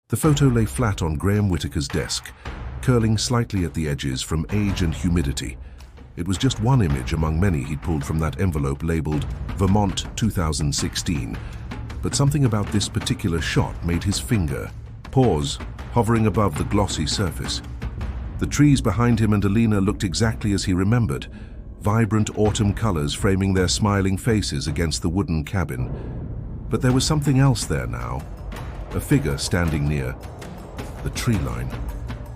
The photo lay flat on Graham Whitaker's desk, curling slightly at the edges from age and humidity. It was just one image among many he'd pulled from that envelope labeled Vermont 2016. But something about this particular shot made his finger pause, hovering above the glossy surface. The trees behind him and Alina looked exactly as he remembered, vibrant autumn colors framing their smiling faces against the wooden cabin. But there was something else there now, a figure standing near the tree line.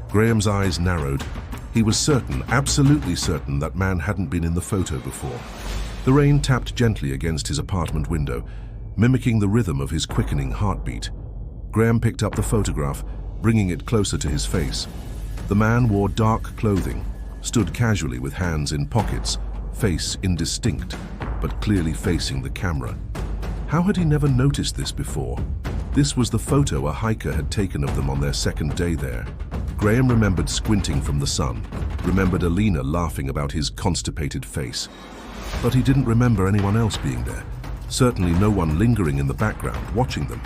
Graham's eyes narrowed. He was certain, absolutely certain, that man hadn't been in the photo before. The rain tapped gently against his apartment window, mimicking the rhythm of his quickening heartbeat. Graham picked up the photograph, bringing it closer to his face. The man wore dark clothing, stood casually with hands in pockets, face indistinct, but clearly facing the camera. How had he never noticed this before? This was the photo a hiker had taken of them on their second day there. Graham remembered squinting from the sun, remembered Alina laughing about his constipated face. But he didn't remember anyone else being there, certainly no one lingering in the background, watching them.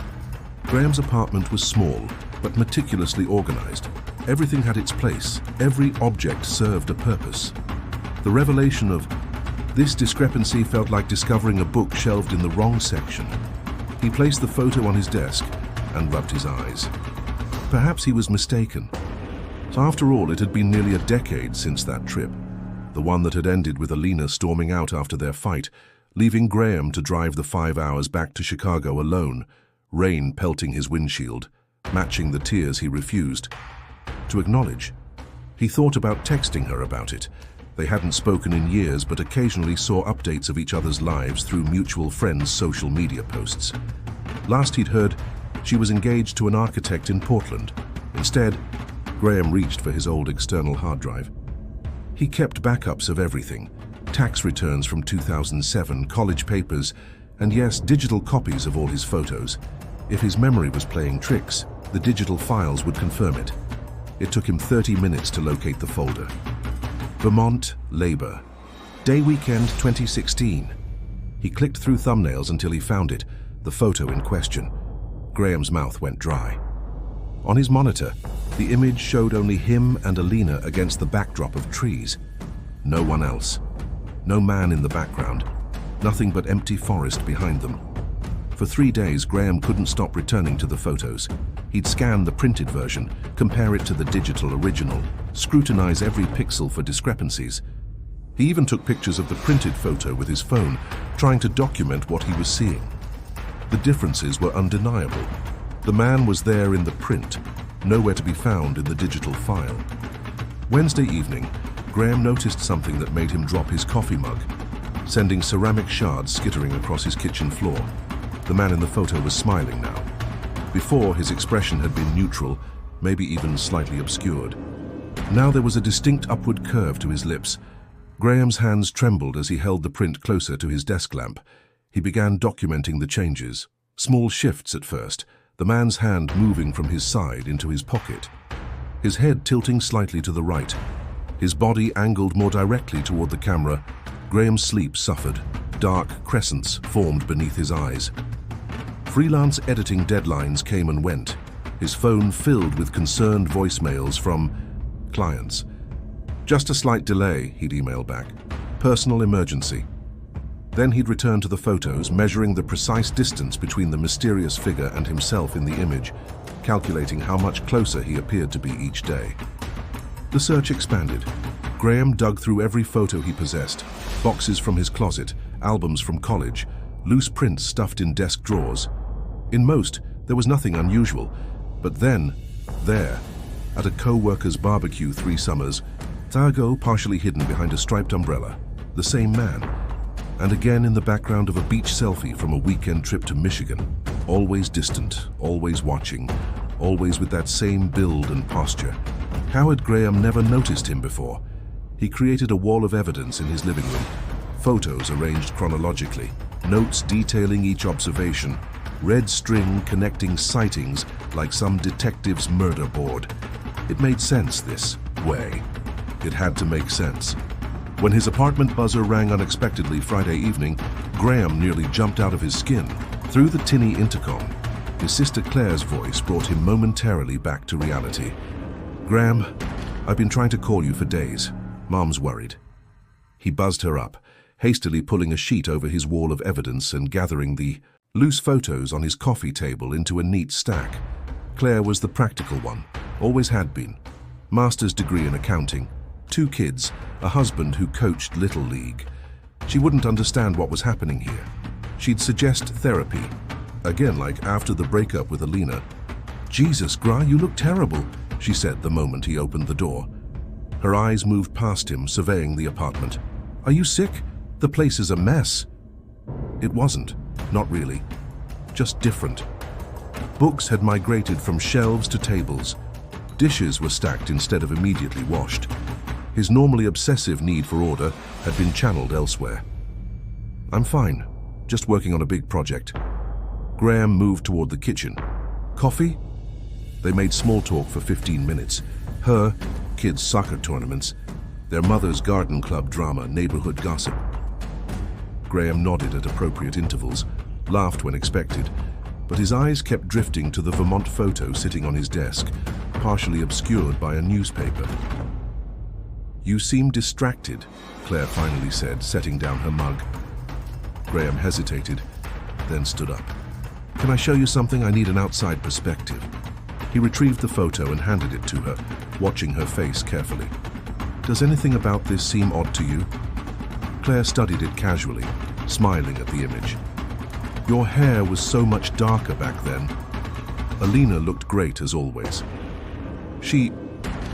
Graham's apartment was small, but meticulously organized. Everything had its place, every object served a purpose. The revelation of this discrepancy felt like discovering a book shelved in the wrong section. He placed the photo on his desk and rubbed his eyes. Perhaps he was mistaken. So after all, it had been nearly a decade since that trip, the one that had ended with Alina storming out after their fight, leaving Graham to drive the 5 hours back to Chicago alone, rain pelting his windshield, matching the tears he refused to acknowledge. He thought about texting her about it. They hadn't spoken in years, but occasionally saw updates of each other's lives through mutual friends' social media posts. Last he'd heard, she was engaged to an architect in Portland. Instead, Graham reached for his old external hard drive. He kept backups of everything: tax returns from 2007, college papers, and yes, digital copies of all his photos. If his memory was playing tricks, the digital files would confirm it. It took him 30 minutes to locate the folder. Vermont Labor Day Weekend 2016. He clicked through thumbnails until he found it, the photo in question. Graham's mouth went dry. On his monitor, the image showed only him and Alina against the backdrop of trees. No one else. No man in the background. Nothing but empty forest behind them. For 3 days, Graham couldn't stop returning to the photos. He'd scan the printed version, compare it to the digital original, scrutinize every pixel for discrepancies. He even took pictures of the printed photo with his phone, trying to document what he was seeing. The differences were undeniable. The man was there in the print, nowhere to be found in the digital file. Wednesday evening, Graham noticed something that made him drop his coffee mug, sending ceramic shards skittering across his kitchen floor. The man in the photo was smiling now. Before, his expression had been neutral, maybe even slightly obscured. Now there was a distinct upward curve to his lips. Graham's hands trembled as he held the print closer to his desk lamp. He began documenting the changes. Small shifts at first, the man's hand moving from his side into his pocket, his head tilting slightly to the right, his body angled more directly toward the camera. Graham's sleep suffered. Dark crescents formed beneath his eyes. Freelance editing deadlines came and went, his phone filled with concerned voicemails from clients. Just a slight delay, he'd email back. Personal emergency. Then he'd return to the photos, measuring the precise distance between the mysterious figure and himself in the image, calculating how much closer he appeared to be each day. The search expanded. Graham dug through every photo he possessed, boxes from his closet, albums from college, loose prints stuffed in desk drawers. In most, there was nothing unusual, but then, there, at a co-worker's barbecue 3 summers, Thargo partially hidden behind a striped umbrella, the same man, and again in the background of a beach selfie from a weekend trip to Michigan, always distant, always watching, always with that same build and posture. How had Graham never noticed him before? He created a wall of evidence in his living room, photos arranged chronologically, notes detailing each observation, red string connecting sightings like some detective's murder board. It made sense this way. It had to make sense. When his apartment buzzer rang unexpectedly Friday evening, Graham nearly jumped out of his skin. Through the tinny intercom, His sister Claire's voice brought him momentarily back to reality. "Graham, I've been trying to call you for days. Mom's worried." He buzzed her up, hastily pulling a sheet over his wall of evidence and gathering the loose photos on his coffee table into a neat stack. Claire was the practical one, always had been. Master's degree in accounting, 2 kids, a husband who coached Little League. She wouldn't understand what was happening here. She'd suggest therapy. Again, like after the breakup with Alina. "Jesus, Gra, you look terrible," she said the moment he opened the door. Her eyes moved past him, surveying the apartment. "Are you sick? The place is a mess." It wasn't. Not really. Just different. Books had migrated from shelves to tables. Dishes were stacked instead of immediately washed. His normally obsessive need for order had been channeled elsewhere. "I'm fine. Just working on a big project." Graham moved toward the kitchen. "Coffee?" They made small talk for 15 minutes. Her, kids' soccer tournaments, their mother's garden club drama, neighborhood gossip. Graham nodded at appropriate intervals, laughed when expected, but his eyes kept drifting to the Vermont photo sitting on his desk, partially obscured by a newspaper. "You seem distracted," Claire finally said, setting down her mug. Graham hesitated, then stood up. "Can I show you something? I need an outside perspective." He retrieved the photo and handed it to her, watching her face carefully. "Does anything about this seem odd to you?" Claire studied it casually, smiling at the image. "Your hair was so much darker back then." Alina looked great as always. She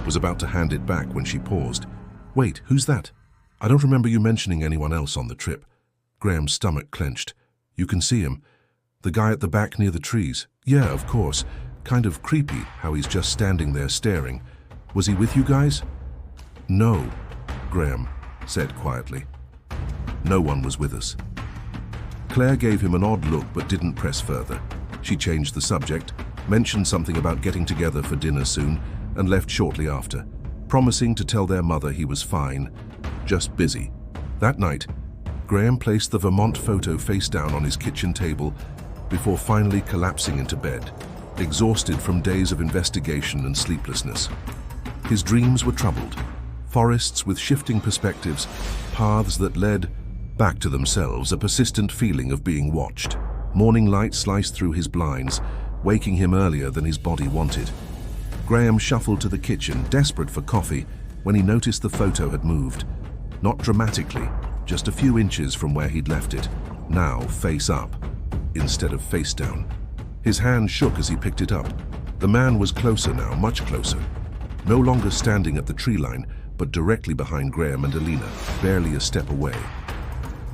was about to hand it back when she paused. "Wait, who's that? I don't remember you mentioning anyone else on the trip." Graham's stomach clenched. "You can see him. The guy at the back near the trees." "Yeah, of course. Kind of creepy how he's just standing there staring. Was he with you guys?" "No," Graham said quietly. "No one was with us." Claire gave him an odd look but didn't press further. She changed the subject, mentioned something about getting together for dinner soon, and left shortly after, promising to tell their mother he was fine, just busy. That night, Graham placed the Vermont photo face down on his kitchen table before finally collapsing into bed, exhausted from days of investigation and sleeplessness. His dreams were troubled. Forests with shifting perspectives, paths that led back to themselves, a persistent feeling of being watched. Morning light sliced through his blinds, waking him earlier than his body wanted. Graham shuffled to the kitchen, desperate for coffee, when he noticed the photo had moved. Not dramatically, just a few inches from where he'd left it, now face up, instead of face down. His hand shook as he picked it up. The man was closer now, much closer. No longer standing at the tree line, but directly behind Graham and Alina, barely a step away.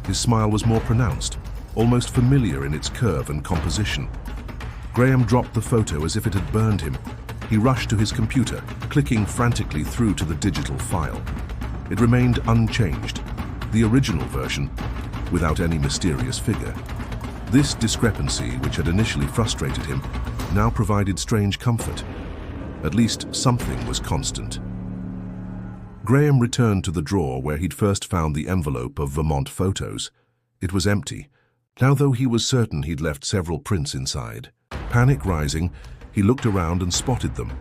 His smile was more pronounced, almost familiar in its curve and composition. Graham dropped the photo as if it had burned him. He rushed to his computer, clicking frantically through to the digital file. It remained unchanged, the original version, without any mysterious figure. This discrepancy, which had initially frustrated him, now provided strange comfort. At least something was constant. Graham returned to the drawer where he'd first found the envelope of Vermont photos. It was empty, now though he was certain he'd left several prints inside. Panic rising, he looked around and spotted them.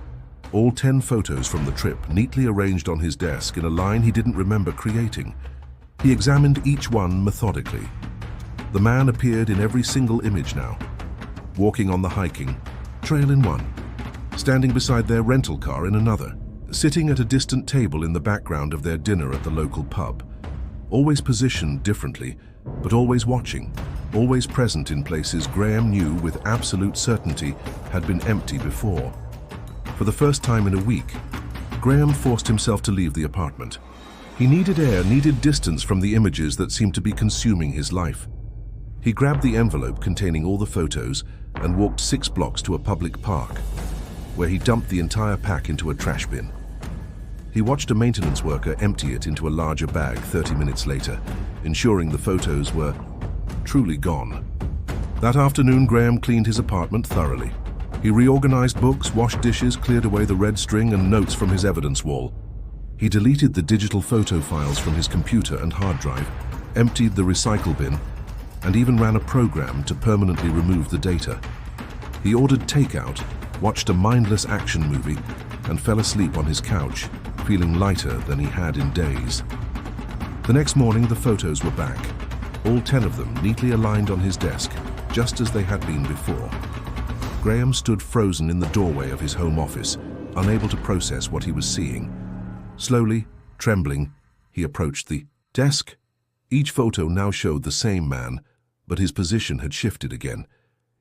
All 10 photos from the trip, neatly arranged on his desk in a line he didn't remember creating. He examined each one methodically. The man appeared in every single image now. Walking on the hiking trail in one, standing beside their rental car in another, sitting at a distant table in the background of their dinner at the local pub. Always positioned differently, but always watching, always present in places Graham knew with absolute certainty had been empty before. For the first time in a week, Graham forced himself to leave the apartment. He needed air, needed distance from the images that seemed to be consuming his life. He grabbed the envelope containing all the photos and walked 6 blocks to a public park, where he dumped the entire pack into a trash bin. He watched a maintenance worker empty it into a larger bag 30 minutes later, ensuring the photos were truly gone. That afternoon, Graham cleaned his apartment thoroughly. He reorganized books, washed dishes, cleared away the red string and notes from his evidence wall. He deleted the digital photo files from his computer and hard drive, emptied the recycle bin, and even ran a program to permanently remove the data. He ordered takeout, watched a mindless action movie, and fell asleep on his couch, feeling lighter than he had in days. The next morning, the photos were back, all 10 of them neatly aligned on his desk, just as they had been before. Graham stood frozen in the doorway of his home office, unable to process what he was seeing. Slowly, trembling, he approached the desk. Each photo now showed the same man, but his position had shifted again.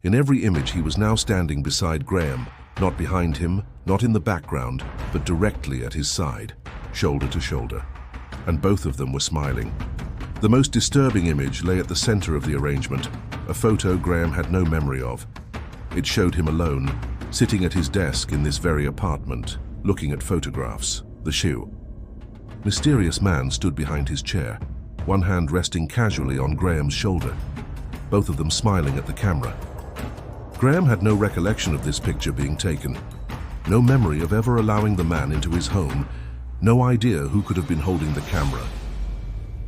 In every image, he was now standing beside Graham, not behind him, not in the background, but directly at his side, shoulder to shoulder. And both of them were smiling. The most disturbing image lay at the center of the arrangement, a photo Graham had no memory of. It showed him alone, sitting at his desk in this very apartment, looking at photographs, the shoe. Mysterious man stood behind his chair, one hand resting casually on Graham's shoulder, both of them smiling at the camera. Graham had no recollection of this picture being taken, no memory of ever allowing the man into his home, no idea who could have been holding the camera.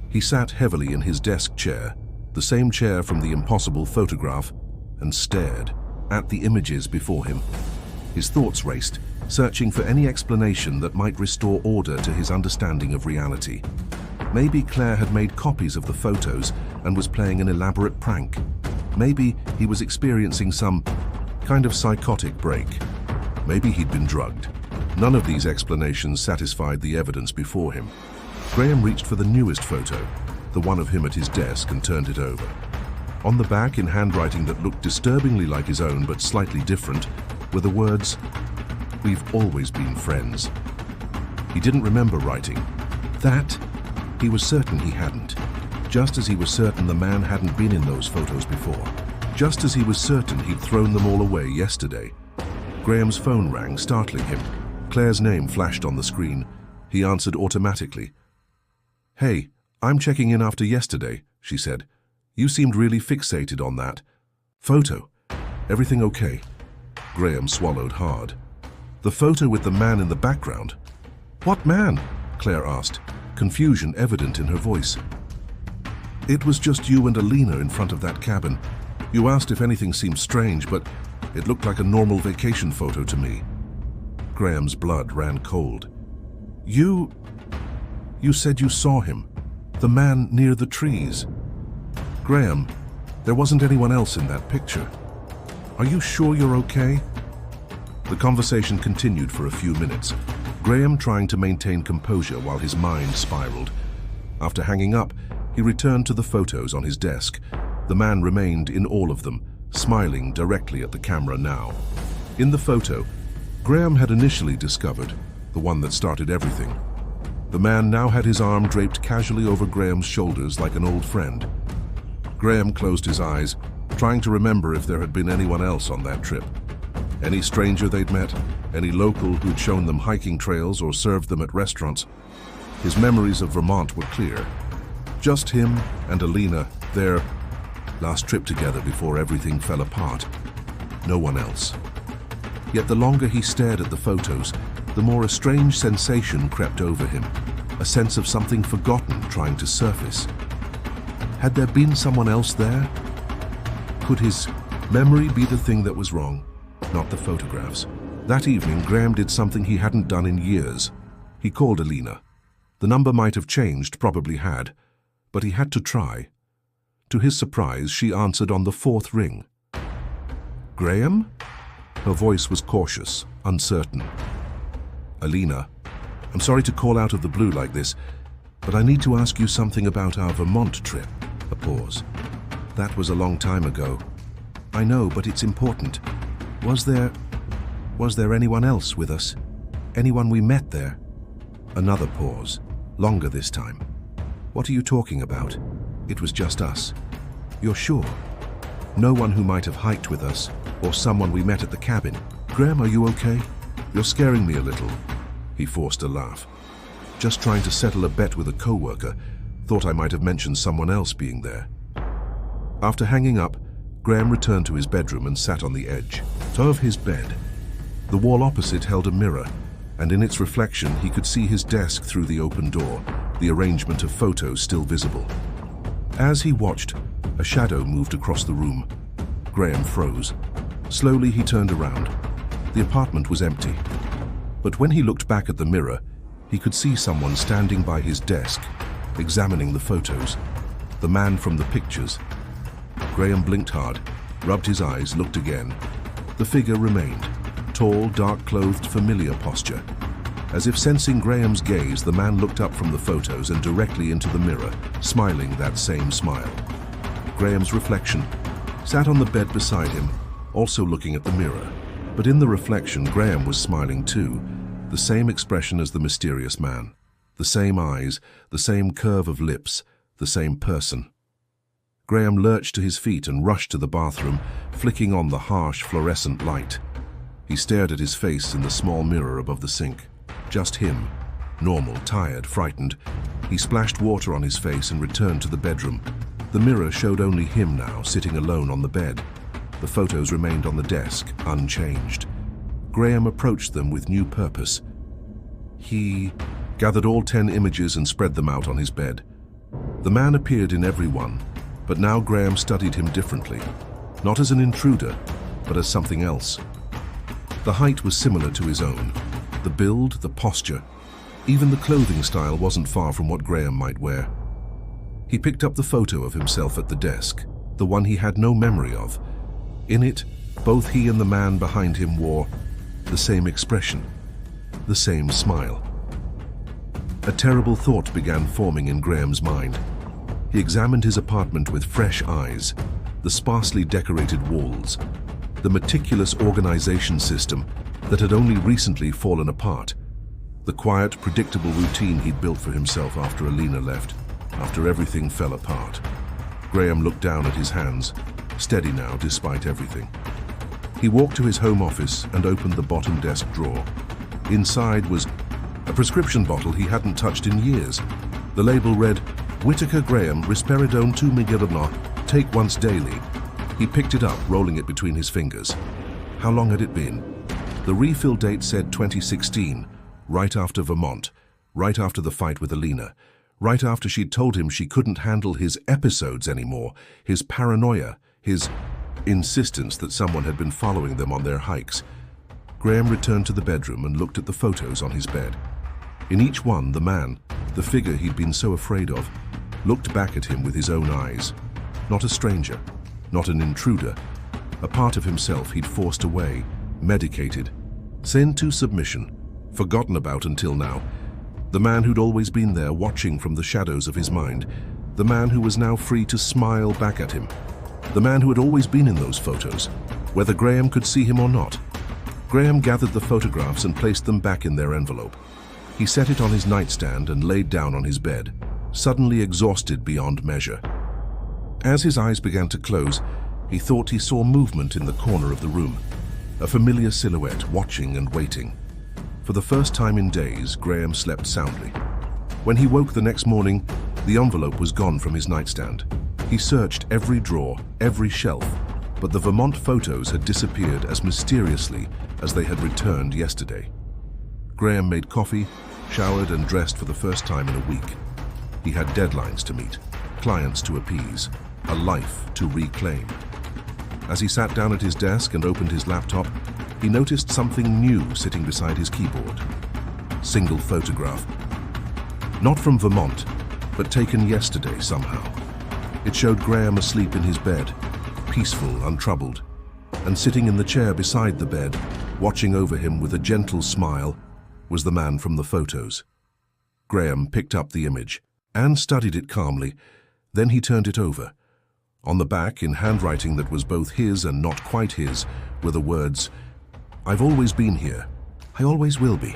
He sat heavily in his desk chair, the same chair from the impossible photograph, and stared at the images before him. His thoughts raced, searching for any explanation that might restore order to his understanding of reality. Maybe Claire had made copies of the photos and was playing an elaborate prank. Maybe he was experiencing some kind of psychotic break. Maybe he'd been drugged. None of these explanations satisfied the evidence before him. Graham reached for the newest photo, the one of him at his desk, and turned it over. On the back, in handwriting that looked disturbingly like his own but slightly different, were the words, "We've always been friends." He didn't remember writing. That, he was certain he hadn't. Just as he was certain the man hadn't been in those photos before. Just as he was certain he'd thrown them all away yesterday. Graham's phone rang, startling him. Claire's name flashed on the screen. He answered automatically. "Hey, I'm checking in after yesterday," she said. "You seemed really fixated on that photo. Everything okay?" Graham swallowed hard. "The photo with the man in the background?" "What man?" Claire asked, confusion evident in her voice. "It was just you and Alina in front of that cabin. You asked if anything seemed strange, but it looked like a normal vacation photo to me." Graham's blood ran cold. You said you saw him, the man near the trees." "Graham, there wasn't anyone else in that picture. Are you sure you're okay?" The conversation continued for a few minutes, Graham trying to maintain composure while his mind spiraled. After hanging up, he returned to the photos on his desk. The man remained in all of them, smiling directly at the camera now. In the photo, Graham had initially discovered, the one that started everything. The man now had his arm draped casually over Graham's shoulders like an old friend. Graham closed his eyes, trying to remember if there had been anyone else on that trip. Any stranger they'd met, any local who'd shown them hiking trails or served them at restaurants. His memories of Vermont were clear. Just him and Alina, their last trip together before everything fell apart. No one else. Yet the longer he stared at the photos, the more a strange sensation crept over him, a sense of something forgotten trying to surface. Had there been someone else there? Could his memory be the thing that was wrong, not the photographs? That evening, Graham did something he hadn't done in years. He called Alina. The number might have changed, probably had, but he had to try. To his surprise, she answered on the 4th ring. "Graham?" Her voice was cautious, uncertain. "Alina, I'm sorry to call out of the blue like this, but I need to ask you something about our Vermont trip." A pause. "That was a long time ago. I know, but it's important. Was there anyone else with us? Anyone we met there?" Another pause, longer this time. "What are you talking about? It was just us." "You're sure? No one who might have hiked with us, or someone we met at the cabin? Graham, are you okay? You're scaring me a little." He forced a laugh. "Just trying to settle a bet with a co-worker. Thought I might have mentioned someone else being there." After hanging up, Graham returned to his bedroom and sat on the edge of his bed. The wall opposite held a mirror, and in its reflection he could see his desk through the open door, the arrangement of photos still visible. As he watched, a shadow moved across the room. Graham froze. Slowly he turned around. The apartment was empty. But when he looked back at the mirror, he could see someone standing by his desk, examining the photos. The man from the pictures. Graham blinked hard, rubbed his eyes, looked again. The figure remained. Tall, dark-clothed, familiar posture. As if sensing Graham's gaze, the man looked up from the photos and directly into the mirror, smiling that same smile. Graham's reflection sat on the bed beside him, also looking at the mirror. But in the reflection, Graham was smiling too, the same expression as the mysterious man. The same eyes, the same curve of lips, the same person. Graham lurched to his feet and rushed to the bathroom, flicking on the harsh fluorescent light. He stared at his face in the small mirror above the sink. Just him. Normal, tired, frightened. He splashed water on his face and returned to the bedroom. The mirror showed only him now, sitting alone on the bed. The photos remained on the desk, unchanged. Graham approached them with new purpose. He gathered all 10 images and spread them out on his bed. The man appeared in every one, but now Graham studied him differently. Not as an intruder, but as something else. The height was similar to his own. The build, the posture, even the clothing style wasn't far from what Graham might wear. He picked up the photo of himself at the desk, the one he had no memory of. In it, both he and the man behind him wore the same expression, the same smile. A terrible thought began forming in Graham's mind. He examined his apartment with fresh eyes, the sparsely decorated walls, the meticulous organization system that had only recently fallen apart, the quiet, predictable routine he'd built for himself after Alina left, after everything fell apart. Graham looked down at his hands, steady now despite everything. He walked to his home office and opened the bottom desk drawer. Inside was a prescription bottle he hadn't touched in years. The label read, Whitaker Graham, Risperidone 2 mg, take once daily. He picked it up, rolling it between his fingers. How long had it been? The refill date said 2016, right after Vermont, right after the fight with Alina, right after she'd told him she couldn't handle his episodes anymore, his paranoia, his insistence that someone had been following them on their hikes. Graham returned to the bedroom and looked at the photos on his bed. In each one, the man, the figure he'd been so afraid of, looked back at him with his own eyes. Not a stranger, not an intruder, a part of himself he'd forced away, medicated, sent to submission, forgotten about until now. The man who'd always been there, watching from the shadows of his mind. The man who was now free to smile back at him. The man who had always been in those photos, whether Graham could see him or not. Graham gathered the photographs and placed them back in their envelope. He set it on his nightstand and laid down on his bed, suddenly exhausted beyond measure. As his eyes began to close, he thought he saw movement in the corner of the room, a familiar silhouette watching and waiting. For the first time in days, Graham slept soundly. When he woke the next morning, the envelope was gone from his nightstand. He searched every drawer, every shelf, but the Vermont photos had disappeared as mysteriously as they had returned yesterday. Graham made coffee, showered and dressed for the first time in a week. He had deadlines to meet, clients to appease, a life to reclaim. As he sat down at his desk and opened his laptop, he noticed something new sitting beside his keyboard. Single photograph. Not from Vermont, but taken yesterday somehow. It showed Graham asleep in his bed, peaceful, untroubled, and sitting in the chair beside the bed, watching over him with a gentle smile, was the man from the photos. Graham picked up the image and studied it calmly. Then he turned it over. On the back, in handwriting that was both his and not quite his, were the words, "I've always been here. I always will be."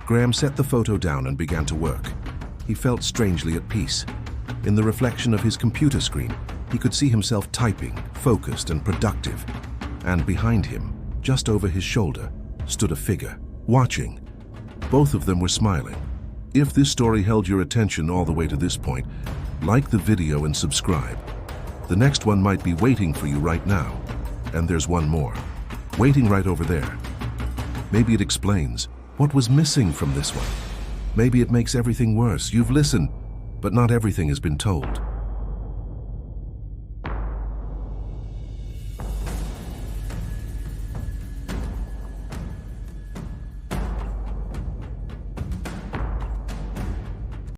Graham set the photo down and began to work. He felt strangely at peace. In the reflection of his computer screen, he could see himself typing, focused and productive. And behind him, just over his shoulder, stood a figure, watching. Both of them were smiling. If this story held your attention all the way to this point, like the video and subscribe. The next one might be waiting for you right now. And there's one more, waiting right over there. Maybe it explains what was missing from this one. Maybe it makes everything worse. You've listened, but not everything has been told.